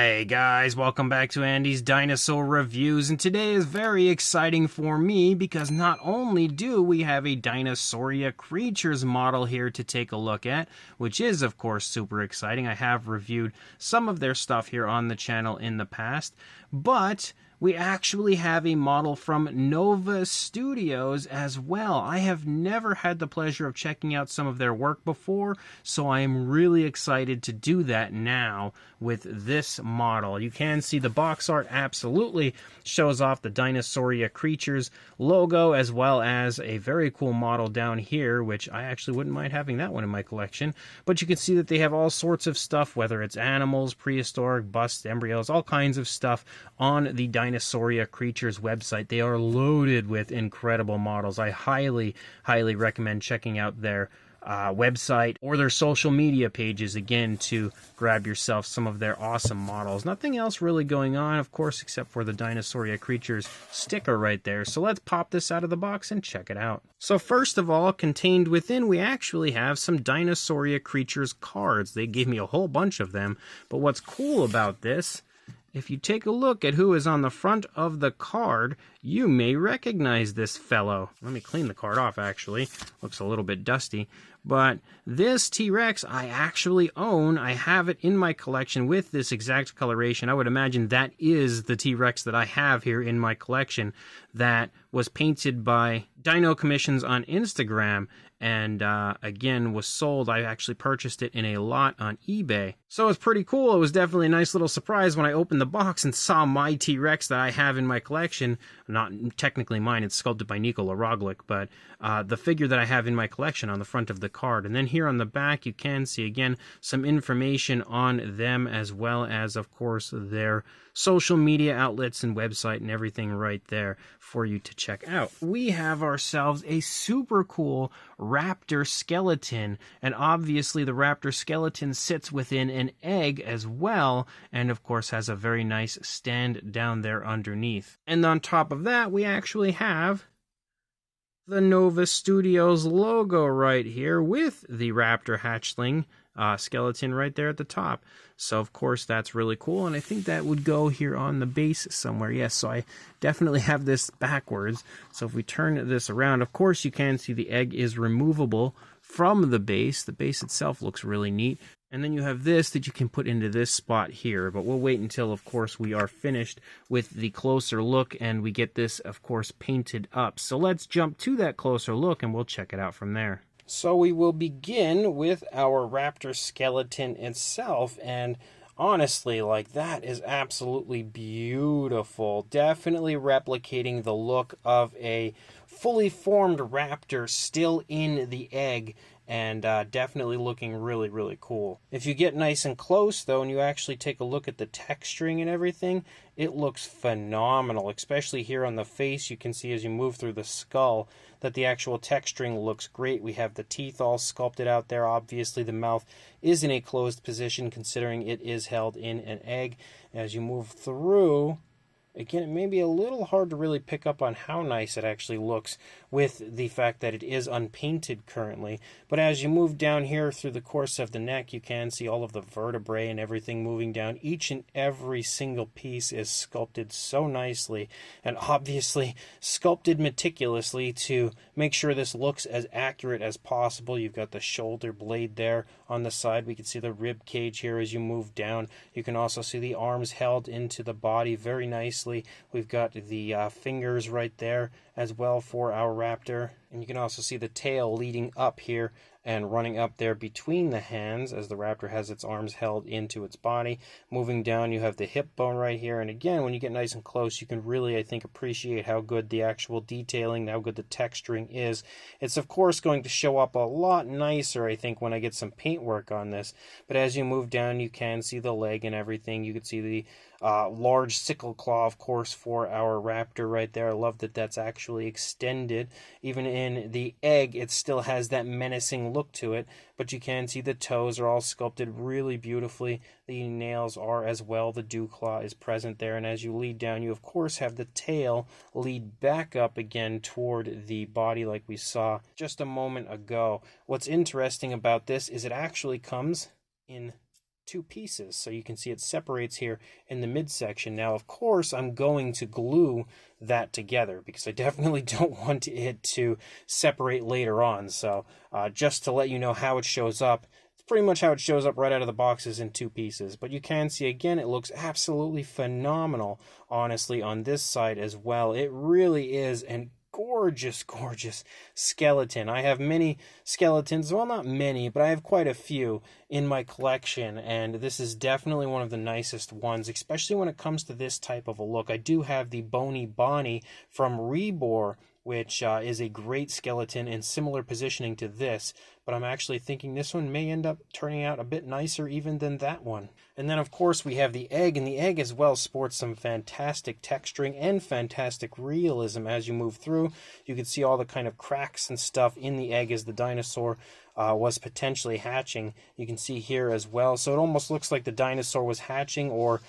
Hey guys, welcome back to Andy's Dinosaur Reviews, and today is very exciting for me because not only do we have a Dinosauria Creatures model here to take a look at, which is of course super exciting. I have reviewed some of their stuff here on the channel in the past, but we actually have a model from Nova Studios as well. I have never had the pleasure of checking out some of their work before, so I am really excited to do that now with this model. You can see the box art absolutely shows off the Dinosauria Creatures logo, as well as a very cool model down here, which I actually wouldn't mind having that one in my collection. But you can see that they have all sorts of stuff, whether it's animals, prehistoric, busts, embryos, all kinds of stuff on the Dinosauria Creatures website. They are loaded with incredible models. I highly recommend checking out their website or their social media pages again to grab yourself some of their awesome models. Nothing else really going on, of course, except for the Dinosauria Creatures sticker right there. So let's pop this out of the box and check it out. So first of all, contained within, we actually have some Dinosauria Creatures cards. They gave me a whole bunch of them, but what's cool about this, if you take a look at who is on the front of the card, you may recognize this fellow. Let me clean the card off, actually. Looks a little bit dusty. But this T-Rex I actually own. I have it in my collection with this exact coloration. I would imagine that is the T-Rex that I have here in my collection that was painted by Dino Commissions on Instagram, and again was sold. I actually purchased it in a lot on eBay. So it's pretty cool. It was definitely a nice little surprise when I opened the box and saw my T-Rex that I have in my collection. Not technically mine, it's sculpted by Nikola Roglic, but the figure that I have in my collection on the front of the card. And then here on the back you can see again some information on them, as well as of course their social media outlets and website and everything right there for you to check out. We have ourselves a super cool Raptor skeleton, and obviously the Raptor skeleton sits within an egg as well, and of course has a very nice stand down there underneath. And on top of that we actually have the Nova Studios logo right here with the Raptor hatchling skeleton right there at the top. So of course that's really cool, and I think that would go here on the base somewhere. Yes, so I definitely have this backwards. So if we turn this around, of course you can see the egg is removable from the base. The base itself looks really neat. And then you have this that you can put into this spot here, but we'll wait until, of course, we are finished with the closer look and we get this, of course, painted up. So let's jump to that closer look and we'll check it out from there. So we will begin with our Raptor skeleton itself, and honestly, like, that is absolutely beautiful. Definitely replicating the look of a fully formed raptor still in the egg, and definitely looking really cool. If you get nice and close though and you actually take a look at the texturing and everything, it looks phenomenal. Especially here on the face, you can see as you move through the skull that the actual texturing looks great. We have the teeth all sculpted out there. Obviously the mouth is in a closed position considering it is held in an egg. As you move through, again, it may be a little hard to really pick up on how nice it actually looks with the fact that it is unpainted currently. But as you move down here through the course of the neck, you can see all of the vertebrae and everything moving down. Each and every single piece is sculpted so nicely, and obviously sculpted meticulously to make sure this looks as accurate as possible. You've got the shoulder blade there on the side. We can see the rib cage here as you move down. You can also see the arms held into the body very nicely. We've got the fingers right there as well for our raptor, and you can also see the tail leading up here and running up there between the hands as the raptor has its arms held into its body. Moving down, you have the hip bone right here, and again, when you get nice and close, you can really, I think, appreciate how good the actual detailing, how good the texturing is. It's of course going to show up a lot nicer, I think, when I get some paint work on this, but as you move down, you can see the leg and everything. You can see the large sickle claw, of course, for our raptor right there. I love that that's actually extended. Even in the egg, it still has that menacing look to it, but you can see the toes are all sculpted really beautifully. The nails are as well. The dew claw is present there, and as you lead down, you of course have the tail lead back up again toward the body like we saw just a moment ago. What's interesting about this is it actually comes in two pieces. So you can see it separates here in the midsection. Now, of course, I'm going to glue that together because I definitely don't want it to separate later on. So just to let you know how it shows up, it's pretty much how it shows up right out of the box is in two pieces. But you can see, again, it looks absolutely phenomenal, honestly, on this side as well. It really is an gorgeous, gorgeous skeleton. I have many skeletons, well, not many, but I have quite a few in my collection, and this is definitely one of the nicest ones, especially when it comes to this type of a look. I do have the Bony Bonnie from Rebor, which is a great skeleton in similar positioning to this, but I'm actually thinking this one may end up turning out a bit nicer even than that one. And then, of course, we have the egg, and the egg as well sports some fantastic texturing and fantastic realism as you move through. You can see all the kind of cracks and stuff in the egg as the dinosaur was potentially hatching. You can see here as well. So it almost looks like the dinosaur was hatching, or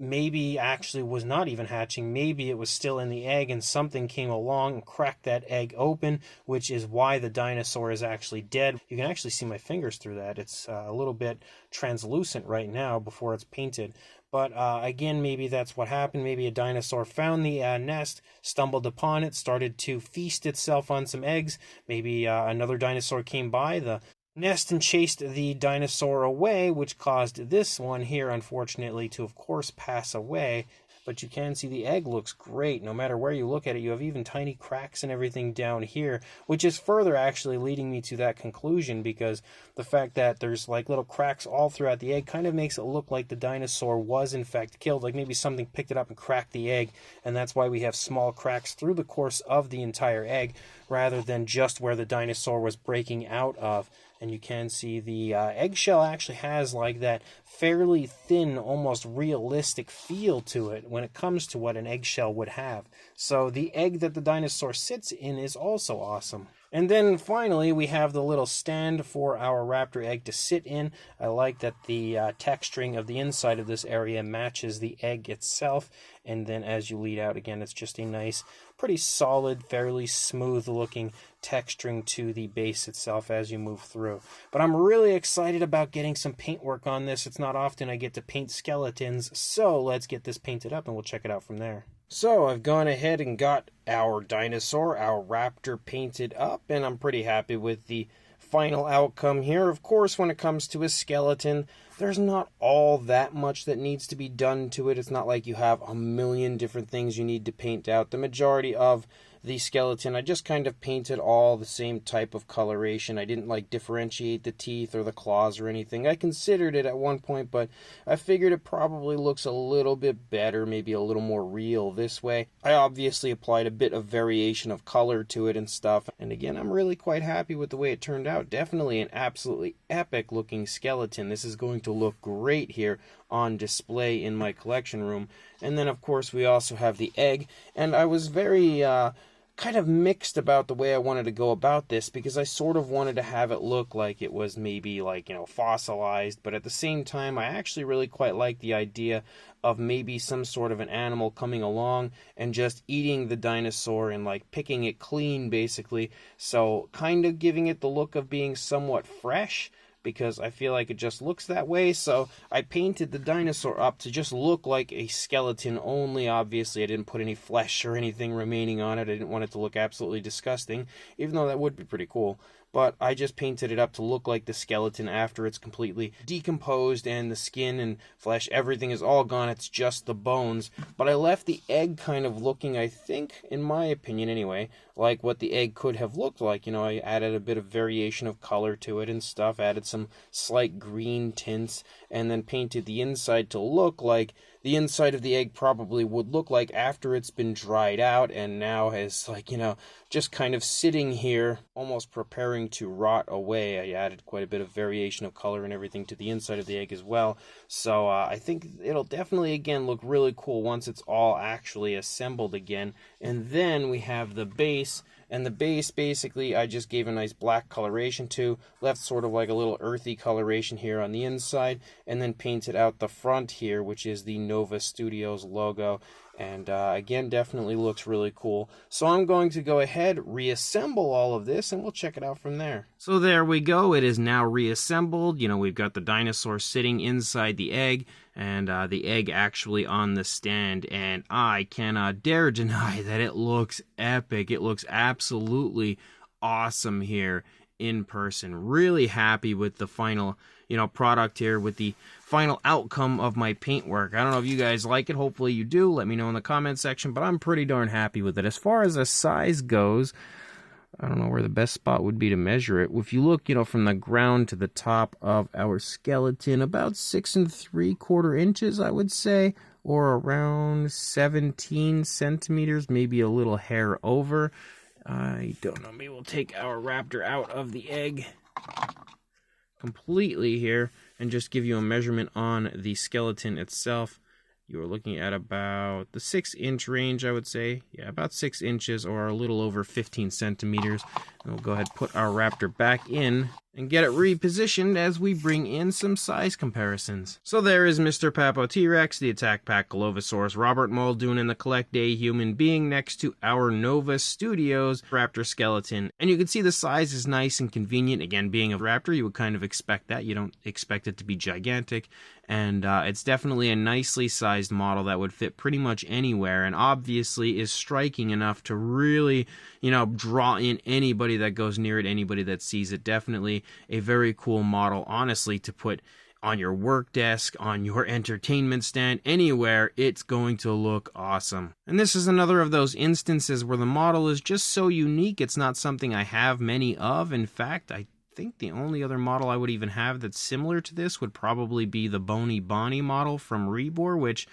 maybe actually was not even hatching. Maybe it was still in the egg and something came along and cracked that egg open, which is why the dinosaur is actually dead. You can actually see my fingers through that. It's a little bit translucent right now before it's painted. But again, maybe that's what happened. Maybe a dinosaur found the nest, stumbled upon it, started to feast itself on some eggs. Maybe another dinosaur came by the nest and chased the dinosaur away, which caused this one here, unfortunately, to, of course, pass away. But you can see the egg looks great. No matter where you look at it, you have even tiny cracks and everything down here, which is further actually leading me to that conclusion, because the fact that there's like little cracks all throughout the egg kind of makes it look like the dinosaur was in fact killed, like maybe something picked it up and cracked the egg, and that's why we have small cracks through the course of the entire egg, rather than just where the dinosaur was breaking out of. And you can see the eggshell actually has like that fairly thin, almost realistic feel to it when it comes to what an eggshell would have. So the egg that the dinosaur sits in is also awesome. And then finally, we have the little stand for our raptor egg to sit in. I like that the texturing of the inside of this area matches the egg itself. And then as you lead out, again, it's just a nice, pretty solid, fairly smooth looking texturing to the base itself as you move through. But I'm really excited about getting some paint work on this. It's not often I get to paint skeletons, so let's get this painted up and we'll check it out from there. So I've gone ahead and got our dinosaur, our raptor, painted up, and I'm pretty happy with the final outcome here. Of course, when it comes to a skeleton, there's not all that much that needs to be done to it. It's not like you have a million different things you need to paint out. The majority of the skeleton, I just kind of painted all the same type of coloration. I didn't like differentiate the teeth or the claws or anything. I considered it at one point, but I figured it probably looks a little bit better, maybe a little more real this way. I obviously applied a bit of variation of color to it and stuff, and again, I'm really quite happy with the way it turned out. Definitely an absolutely epic looking skeleton. This is going to look great here on display in my collection room. And then of course we also have the egg, and I was very kind of mixed about the way I wanted to go about this, because I sort of wanted to have it look like it was maybe like, fossilized, but at the same time I actually really quite like the idea of maybe some sort of an animal coming along and just eating the dinosaur and like picking it clean basically, so kind of giving it the look of being somewhat fresh, because I feel like it just looks that way. So I painted the dinosaur up to just look like a skeleton only. Obviously, I didn't put any flesh or anything remaining on it. I didn't want it to look absolutely disgusting, even though that would be pretty cool. But I just painted it up to look like the skeleton after it's completely decomposed and the skin and flesh, everything is all gone. It's just the bones. But I left the egg kind of looking, I think, in my opinion anyway, like what the egg could have looked like. I added a bit of variation of color to it and stuff, added some slight green tints, and then painted the inside to look like the inside of the egg probably would look like after it's been dried out and now is like, just kind of sitting here, almost preparing to rot away. I added quite a bit of variation of color and everything to the inside of the egg as well. So I think it'll definitely, again, look really cool once it's all actually assembled again. And then we have the base, And the base, basically, I just gave a nice black coloration to, left sort of like a little earthy coloration here on the inside, and then painted out the front here, which is the Nova Studios logo. And again, definitely looks really cool. So I'm going to go ahead, reassemble all of this, and we'll check it out from there. So there we go. It is now reassembled. You know, we've got the dinosaur sitting inside the egg, and the egg actually on the stand. And I cannot dare deny that it looks epic. It looks absolutely awesome here in person. Really happy with the final, product here, with the final outcome of my paintwork. I don't know if you guys like it. Hopefully you do. Let me know in the comment section, but I'm pretty darn happy with it. As far as the size goes, I don't know where the best spot would be to measure it. If you look, from the ground to the top of our skeleton, about 6 3/4 inches, I would say, or around 17 centimeters, maybe a little hair over. I don't know. Maybe we'll take our raptor out of the egg completely here and just give you a measurement on the skeleton itself. You are looking at about the 6-inch range, I would say. Yeah, about 6 inches or a little over 15 centimeters. And we'll go ahead and put our raptor back in and get it repositioned as we bring in some size comparisons. So there is Mr. Papo T-Rex, the Attack Pack Golovosaurus, Robert Muldoon, and the Collect Day Human Being next to our Nova Studios Raptor skeleton. And you can see the size is nice and convenient. Again, being a raptor, you would kind of expect that. You don't expect it to be gigantic. And it's definitely a nicely sized model that would fit pretty much anywhere, and obviously is striking enough to really, draw in anybody that goes near it, anybody that sees it. Definitely a very cool model, honestly, to put on your work desk, on your entertainment stand, anywhere. It's going to look awesome. And this is another of those instances where the model is just so unique. It's not something I have many of. In fact, I think the only other model I would even have that's similar to this would probably be the Bony Bonnie model from Rebor, which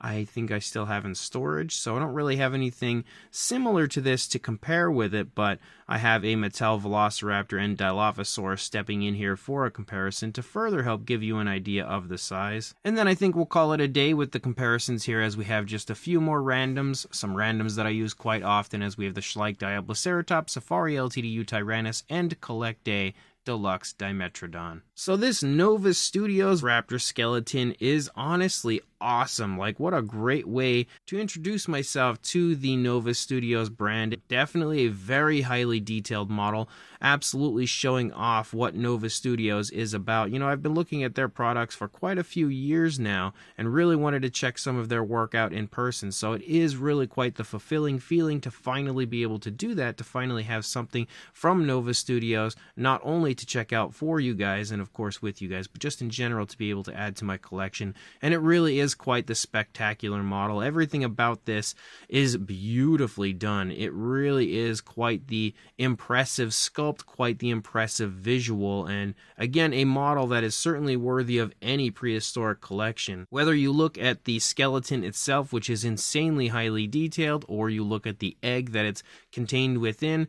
I think I still have in storage, so I don't really have anything similar to this to compare with it, but I have a Mattel Velociraptor and Dilophosaurus stepping in here for a comparison to further help give you an idea of the size. And then I think we'll call it a day with the comparisons here, as we have just a few more randoms, some randoms that I use quite often, as we have the Schleich Diabloceratops, Safari LTDU Tyrannus, and Collect Day Deluxe Dimetrodon. So this Nova Studios Raptor skeleton is honestly awesome. Like, what a great way to introduce myself to the Nova Studios brand. Definitely a very highly detailed model, absolutely showing off what Nova Studios is about. I've been looking at their products for quite a few years now and really wanted to check some of their work out in person. So it is really quite the fulfilling feeling to finally be able to do that, to finally have something from Nova Studios, not only to check out for you guys and of course with you guys, but just in general to be able to add to my collection. And it really is quite the spectacular model. Everything about this is beautifully done. It really is quite the impressive sculpt, quite the impressive visual, and again, a model that is certainly worthy of any prehistoric collection. Whether you look at the skeleton itself, which is insanely highly detailed, or you look at the egg that it's contained within,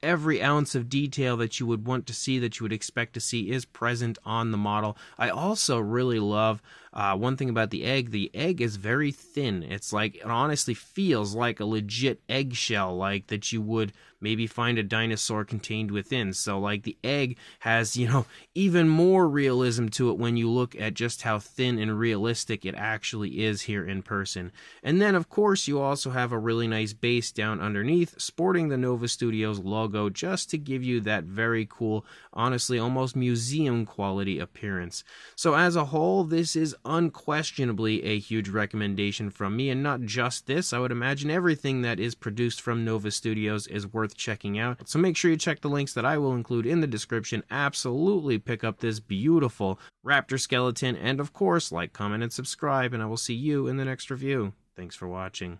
every ounce of detail that you would want to see, that you would expect to see, is present on the model. I also really love one thing about the egg is very thin. It's like, it honestly feels like a legit eggshell, like that you would maybe find a dinosaur contained within. So like the egg has, even more realism to it when you look at just how thin and realistic it actually is here in person. And then of course you also have a really nice base down underneath, sporting the Nova Studios logo, just to give you that very cool, honestly almost museum quality appearance. So as a whole, this is unquestionably a huge recommendation from me, and not just this. I would imagine everything that is produced from Nova Studios is worth checking out. So make sure you check the links that I will include in the description. Absolutely pick up this beautiful Raptor skeleton, and of course, like, comment, and subscribe, and I will see you in the next review. Thanks for watching.